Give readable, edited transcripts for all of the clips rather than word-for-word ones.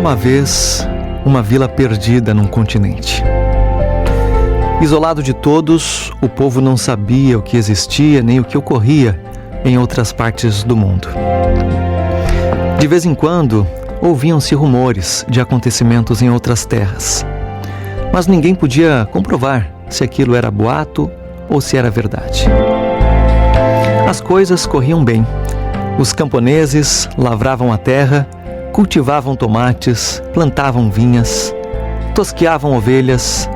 uma vez uma vila perdida num continente. Isolado de todos, o povo não sabia o que existia nem o que ocorria em outras partes do mundo. De vez em quando, ouviam-se rumores de acontecimentos em outras terras, mas ninguém podia comprovar se aquilo era boato ou se era verdade. As coisas corriam bem. Os camponeses lavravam a terra, cultivavam tomates, plantavam vinhas, tosqueavam ovelhas,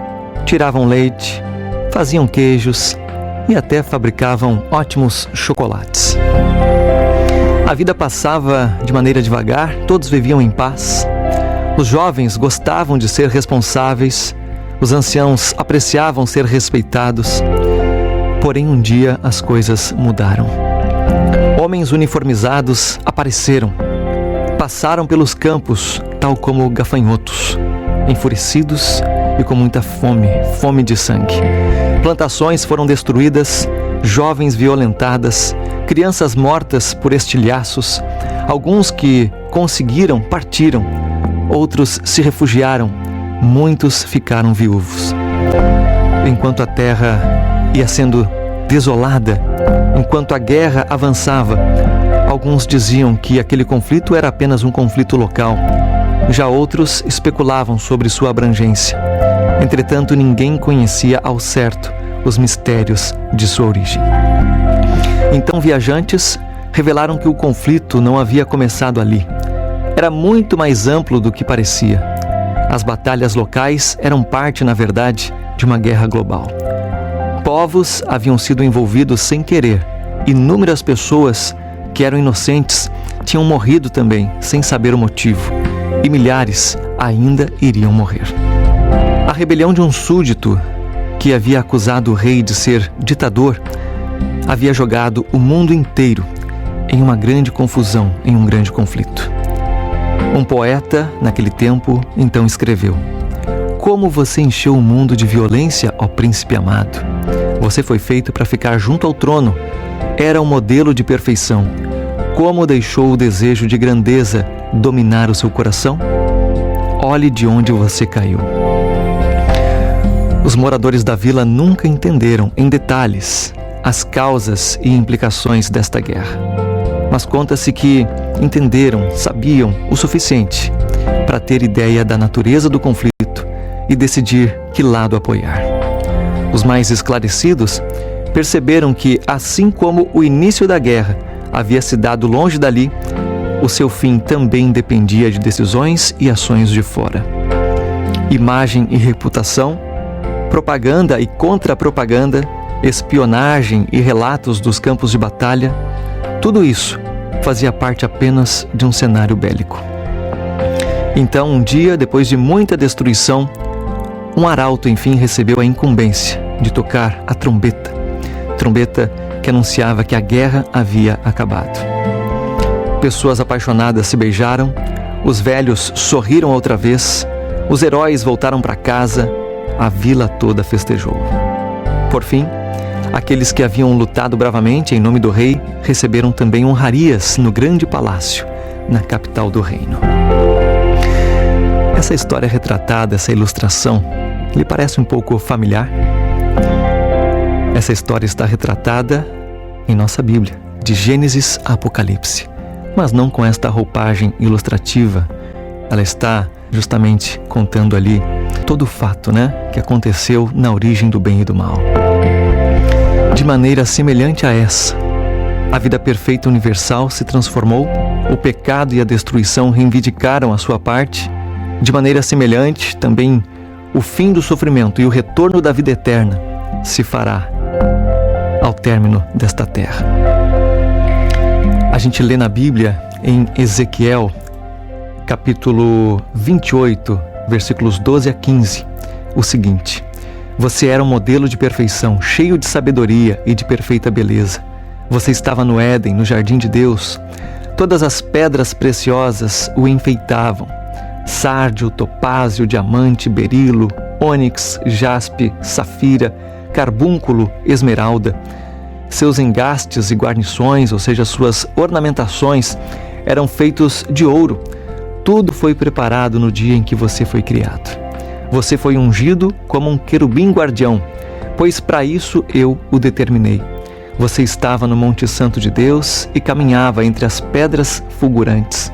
tiravam leite, faziam queijos e até fabricavam ótimos chocolates. A vida passava de maneira devagar, todos viviam em paz. Os jovens gostavam de ser responsáveis, os anciãos apreciavam ser respeitados. Porém, um dia as coisas mudaram. Homens uniformizados apareceram. Passaram pelos campos, tal como gafanhotos, enfurecidos e com muita fome de sangue. Plantações foram destruídas, jovens violentadas, crianças mortas por estilhaços. Alguns que conseguiram partiram, outros se refugiaram, muitos ficaram viúvos. Enquanto a terra ia sendo desolada, enquanto a guerra avançava, alguns diziam que aquele conflito era apenas um conflito local. Já outros especulavam sobre sua abrangência. Entretanto, ninguém conhecia ao certo os mistérios de sua origem. Então, viajantes revelaram que o conflito não havia começado ali. Era muito mais amplo do que parecia. As batalhas locais eram parte, na verdade, de uma guerra global. Povos haviam sido envolvidos sem querer. Inúmeras pessoas que eram inocentes tinham morrido também, sem saber o motivo. E milhares ainda iriam morrer. A rebelião de um súdito que havia acusado o rei de ser ditador havia jogado o mundo inteiro em uma grande confusão, em um grande conflito. Um poeta, naquele tempo, então escreveu: "Como você encheu o mundo de violência, ó príncipe amado! Você foi feito para ficar junto ao trono. Era um modelo de perfeição. Como deixou o desejo de grandeza dominar o seu coração? Olhe de onde você caiu." Os moradores da vila nunca entenderam em detalhes as causas e implicações desta guerra. Mas conta-se que entenderam, sabiam o suficiente para ter ideia da natureza do conflito e decidir que lado apoiar. Os mais esclarecidos perceberam que, assim como o início da guerra havia se dado longe dali, o seu fim também dependia de decisões e ações de fora. Imagem e reputação, propaganda e contra-propaganda, espionagem e relatos dos campos de batalha, tudo isso fazia parte apenas de um cenário bélico. Então, um dia, depois de muita destruição, um arauto enfim recebeu a incumbência de tocar a trombeta que anunciava que a guerra havia acabado. Pessoas apaixonadas se beijaram, os velhos sorriram outra vez, os heróis voltaram para casa, a vila toda festejou. Por fim, aqueles que haviam lutado bravamente em nome do rei receberam também honrarias no grande palácio, na capital do reino. Essa história retratada, essa ilustração, lhe parece um pouco familiar? Essa história está retratada em nossa Bíblia, de Gênesis a Apocalipse, mas não com esta roupagem ilustrativa. Ela está justamente contando ali todo o fato, que aconteceu na origem do bem e do mal. De maneira semelhante a essa, a vida perfeita universal se transformou, o pecado e a destruição reivindicaram a sua parte. De maneira semelhante, também, o fim do sofrimento e o retorno da vida eterna se fará ao término desta terra. A gente lê na Bíblia, em Ezequiel, capítulo 28, versículos 12 a 15, o seguinte: "Você era um modelo de perfeição, cheio de sabedoria e de perfeita beleza. Você estava no Éden, no jardim de Deus. Todas as pedras preciosas o enfeitavam: sárdio, topázio, diamante, berilo, ônix, jaspe, safira, carbúnculo, esmeralda. Seus engastes e guarnições, ou seja, suas ornamentações, eram feitos de ouro. Tudo foi preparado no dia em que você foi criado. Você foi ungido como um querubim guardião, pois para isso eu o determinei. Você estava no Monte Santo de Deus e caminhava entre as pedras fulgurantes.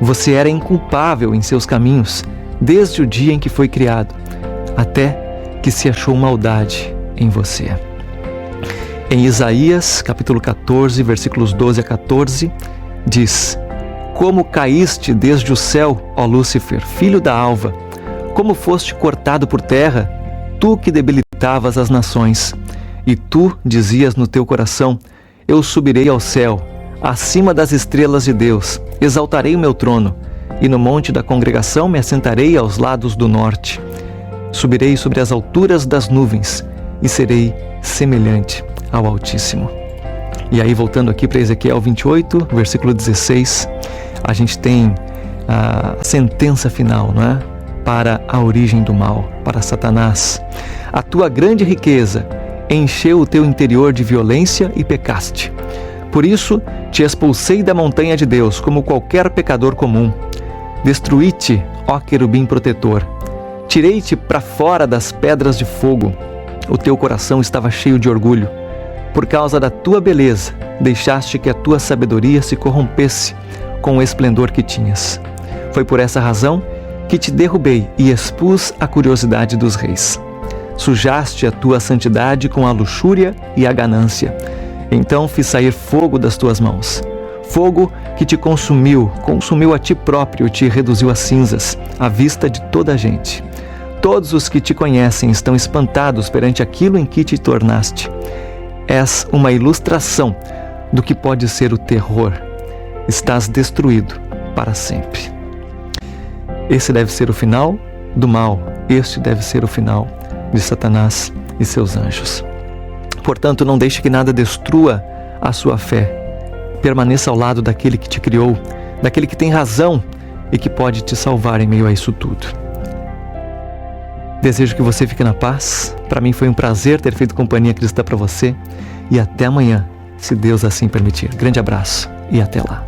Você era inculpável em seus caminhos, desde o dia em que foi criado, até que se achou maldade em você. Em Isaías, capítulo 14, versículos 12 a 14, diz: Como caíste desde o céu, ó Lúcifer, filho da alva, como foste cortado por terra, tu que debilitavas as nações. E tu dizias no teu coração: Eu subirei ao céu, acima das estrelas de Deus, exaltarei o meu trono, e no monte da congregação me assentarei aos lados do norte. Subirei sobre as alturas das nuvens, e serei semelhante ao Altíssimo. E aí, voltando aqui para Ezequiel 28, versículo 16, a gente tem a sentença final, não é? Para a origem do mal, para Satanás. A tua grande riqueza encheu o teu interior de violência e pecaste. Por isso, te expulsei da montanha de Deus, como qualquer pecador comum. Destruí-te, ó querubim protetor. Tirei-te para fora das pedras de fogo. O teu coração estava cheio de orgulho. Por causa da tua beleza, deixaste que a tua sabedoria se corrompesse com o esplendor que tinhas. Foi por essa razão que te derrubei e expus a curiosidade dos reis. Sujaste a tua santidade com a luxúria e a ganância. Então fiz sair fogo das tuas mãos. Fogo que te consumiu a ti próprio e te reduziu a cinzas, à vista de toda a gente. Todos os que te conhecem estão espantados perante aquilo em que te tornaste. És uma ilustração do que pode ser o terror. Estás destruído para sempre. Esse deve ser o final do mal. Este deve ser o final de Satanás e seus anjos. Portanto, não deixe que nada destrua a sua fé. Permaneça ao lado daquele que te criou, daquele que tem razão e que pode te salvar em meio a isso tudo. Desejo que você fique na paz. Para mim foi um prazer ter feito companhia cristã para você. E até amanhã, se Deus assim permitir. Grande abraço e até lá.